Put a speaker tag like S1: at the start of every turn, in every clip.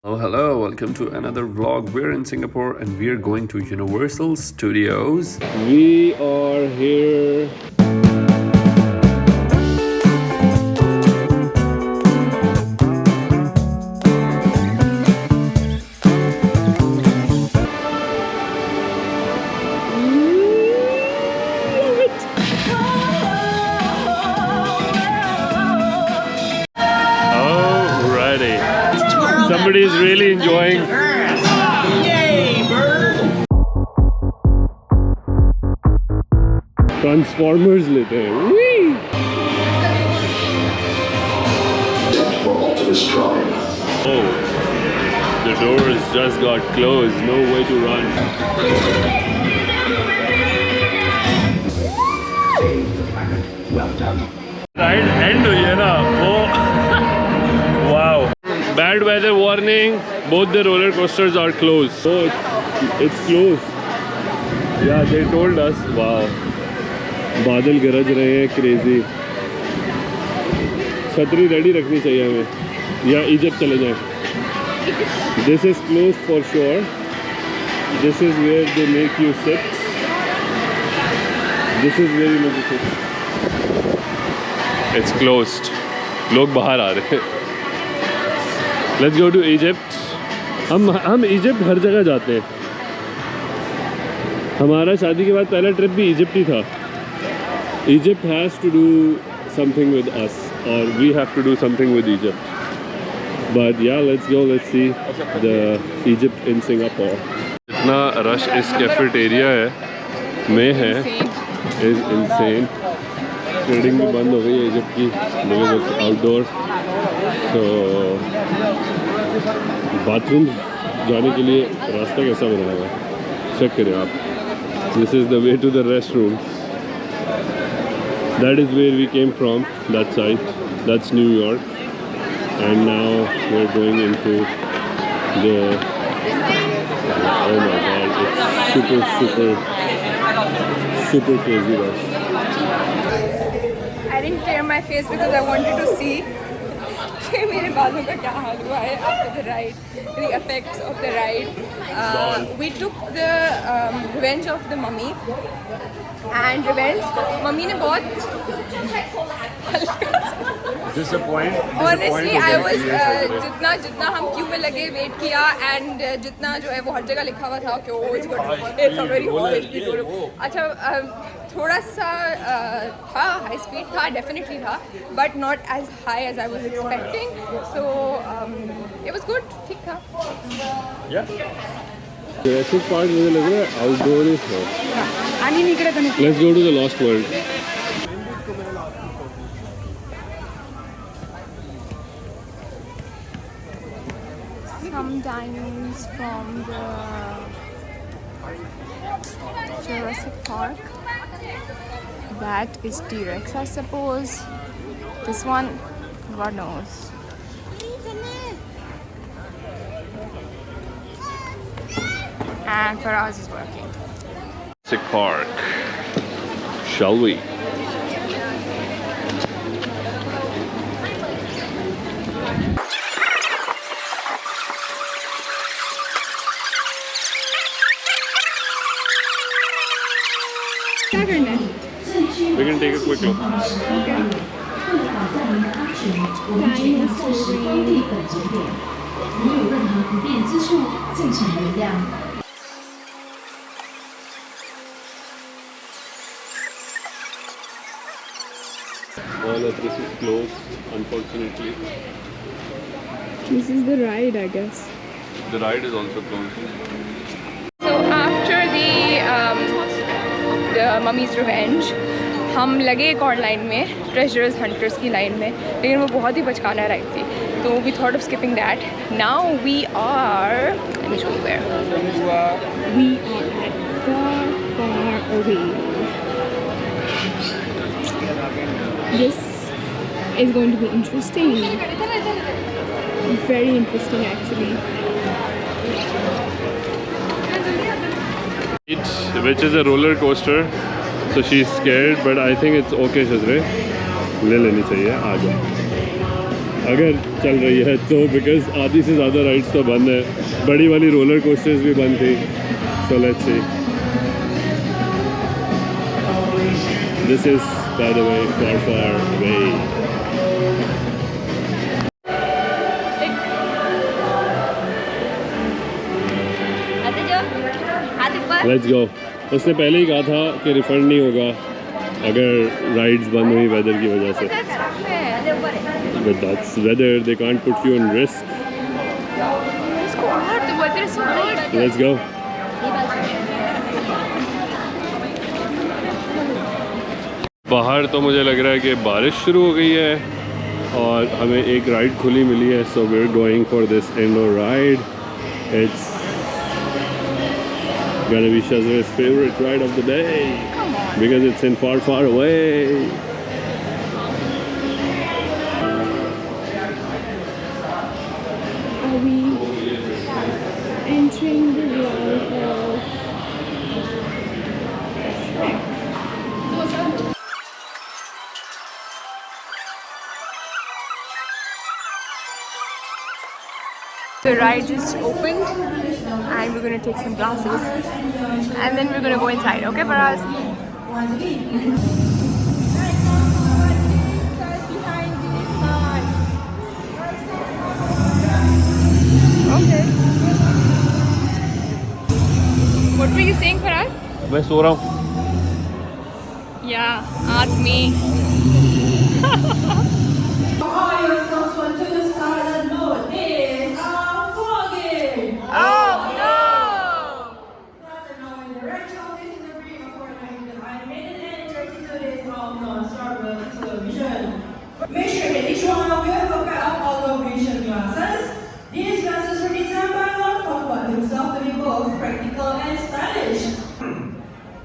S1: Hello, welcome to another vlog. We're in Singapore and we're going to Universal Studios. We are here. Somebody is really enjoying. Transformers लेते हैं. Oh, the doors just got closed. No way to run. Well done. Ride end हुई है ना वो. Wow. Bad weather warning. Both the roller coasters are closed. So it's closed. Yeah, they told us. Wow. बादल गरज रहे हैं crazy. छतरी ready रखनी चाहिए हमें. या इजिप्ट चले जाएं. This is closed for sure. This is where they make you sit. This is where you make you sit. It's closed. लोग बाहर आ रहे हैं. Let's go to Egypt. हम इजिप्ट हर जगह जाते हैं. हमारा शादी के बाद पहला ट्रिप भी इजिप्ट ही था. Egypt has to do something with us, or we have to do something with Egypt. But yeah, let's go. Let's see the Egypt in Singapore. इतना रश इस कैफेटेरिया में है is insane. ट्रेडिंग भी बंद हो गई है इजिप्ट की. because it's outdoor. तो बाथरूम जाने के लिए रास्ता कैसा बना हुआ है चेक करें आप. This is the way to the restrooms. That is where we came from, that side. That's New York. And now we're going into the... Oh my god, it's super crazy rush.
S2: I didn't clear my face because I wanted to see मेरे बालों का क्या हाल हुआ है after the ride, the effects of the ride. We took the Revenge of the Mummy, and Revenge mummy ने बहुत Honestly, I was जितना हम क्यू में लगे वेट किया and जितना जो है वो हर जगह लिखा हुआ था कि it's a very अच्छा थोड़ा सा था हाई स्पीड था डेफिनेटली था but not as high as I was expecting so it was good ठीक था.
S1: Jurassic Park मुझे लग रहा है आउटडोर ही है.
S2: आणि इकडे पण
S1: Let's go to the Lost World.
S2: Some diamonds from the Jurassic Park. That is T-Rex, I suppose. This one, God knows. And Faraz is working.
S1: Jurassic Park. Shall we? We can take a quick look.
S2: Okay.
S1: All of this is closed, unfortunately.
S2: This is the ride, I guess.
S1: The ride is also closed.
S2: So after the Mummy's Revenge, हम लगे एक और line में treasures hunters की line में लेकिन वो बहुत ही बचकाना राइड थी तो we thought of skipping that. Now we are let me show you where we are far away. This is going to be interesting. Very interesting actually.
S1: Which is a roller coaster. So she's scared, but I think it's okay, Shazre. ले लेनी चाहिए. आ जाओ. अगर चल रही है तो, because आधी से ज़्यादा राइड्स तो बंद है, बड़ी वाली रोलर कोस्टर्स भी बंद थी. So let's see. This is by the way far away. Let's go. उसने पहले ही कहा था कि रिफंड नहीं होगा अगर राइड्स बंद हुई वेदर की वजह से. But that's weather, they can't put you in risk. Let's go. बाहर तो मुझे लग रहा है कि बारिश शुरू हो गई है और हमें एक राइड खुली मिली है. So we are going for this indoor ride. It's gonna be Shazra's favorite ride of the day because it's in far away.
S2: Are we entering the world of The ride just opened and we're going to take some classes and then we're going to go inside. Okay, Faraz? Okay. What were you saying, Faraz?
S1: मैं सो रहा हूँ.
S2: Yeah, ask me.
S3: Make sure that each one of you have a pair of all vision glasses. These glasses were designed by Lord Farquaad himself to be both practical and stylish.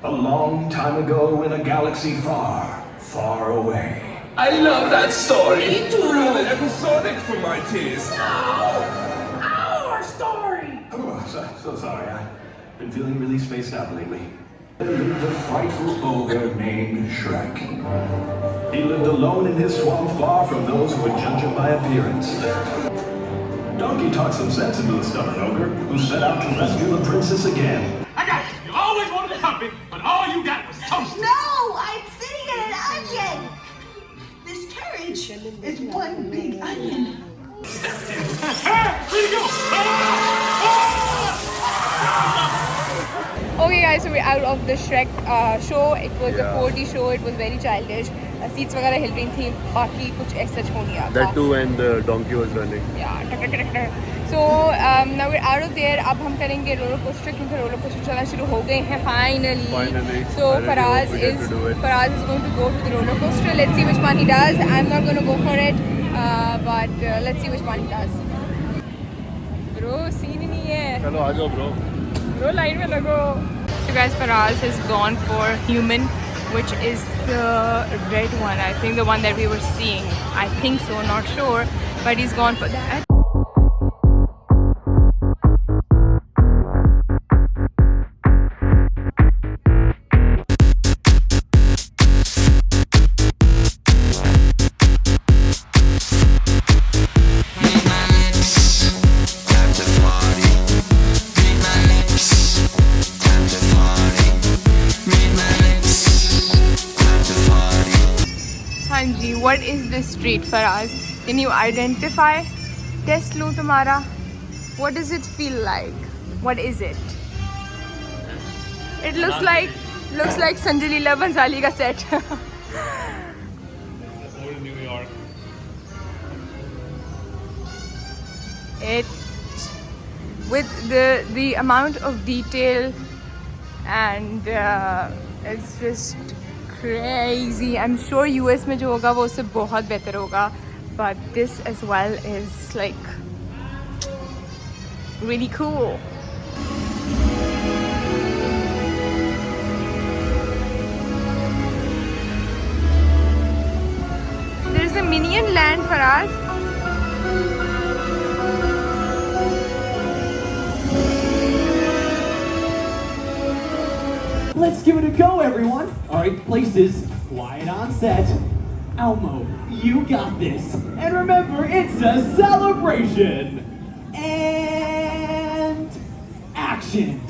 S4: A long time ago in a galaxy far away.
S5: I love that story. Me too. Rather episodic for my taste.
S3: Our story!
S4: Oh, so sorry. I've been feeling really spaced out lately. There lived a frightful ogre named Shrek. He lived alone in his swamp, far from those who would judge him by appearance. Donkey talked some sense into the stubborn ogre, who set out to rescue the princess again.
S6: I got it! You always wanted to help me, but all you got was toast!
S7: No! I'm sitting in an onion! This carriage is one big onion.
S6: Hey! Where'd you go?
S2: Okay guys, so we're out of the Shrek show. It was a 4D show. It was very childish. Seats वगैरह हिल रही थी. बाकी कुछ ऐसा हो नहीं रहा था.
S1: That too when the donkey was running.
S2: Yeah. So now we're out of there. अब हम करेंगे रोलर कोस्टर क्योंकि रोलर कोस्टर चलना शुरू हो गए हैं finally. So Faraz is going to go to the roller coaster. Let's see which one he does. I'm not going to go for it, but let's see which one he does. Bro, scene ही नहीं है.
S1: चलो आ जाओ bro.
S2: Bro, line में लगो. So guys, Faraz has gone for human, which is the red one. I think the one that we were seeing. I think so, not sure, but he's gone for that. What is this street, Faraz? Can you identify? Test लूँ तुम्हारा. What does it feel like? What is it? It looks like Sanjay Leela Bhansali ka set.
S1: Old New York.
S2: It with the amount of detail and it's just crazy. I'm sure US में जो होगा वो उससे बहुत बेहतर होगा, but this as well is like really cool. There's a Minion land for us.
S8: Let's give it a go, everyone. All right, places, quiet on set. Elmo, You got this. And remember, it's a celebration. And action.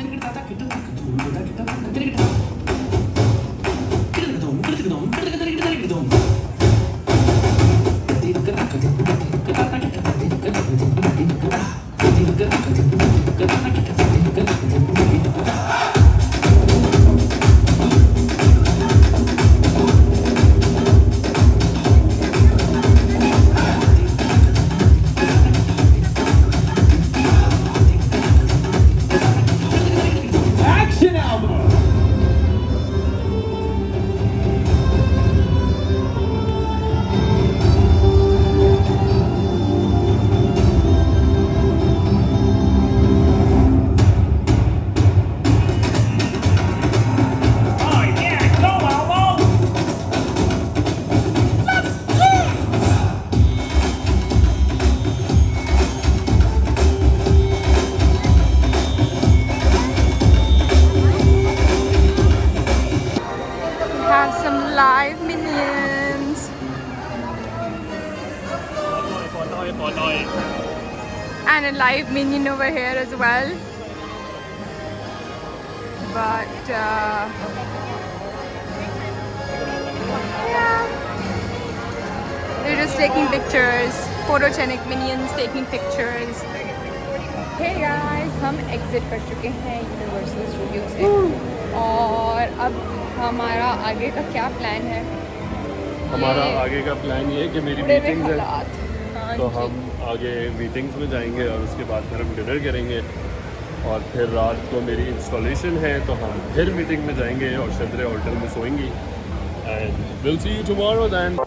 S8: Action album.
S2: Have some live minions. And a live minion over here as well. But yeah, they're just taking pictures. Photogenic minions taking pictures. Hey guys, हम exit कर चुके हैं universal studio से और अब हमारा आगे का क्या प्लान है?
S1: हमारा आगे का प्लान ये है कि मेरी
S2: बुरे में
S1: मीटिंग्स है
S2: हालात। हाँ
S1: तो
S2: जी।
S1: हम आगे मीटिंग्स में जाएंगे और उसके बाद फिर हम डिनर करेंगे और फिर रात को मेरी इंस्टॉलेशन है तो हम फिर मीटिंग में जाएंगे और शदरे होटल में सोएंगी and will see you tomorrow then.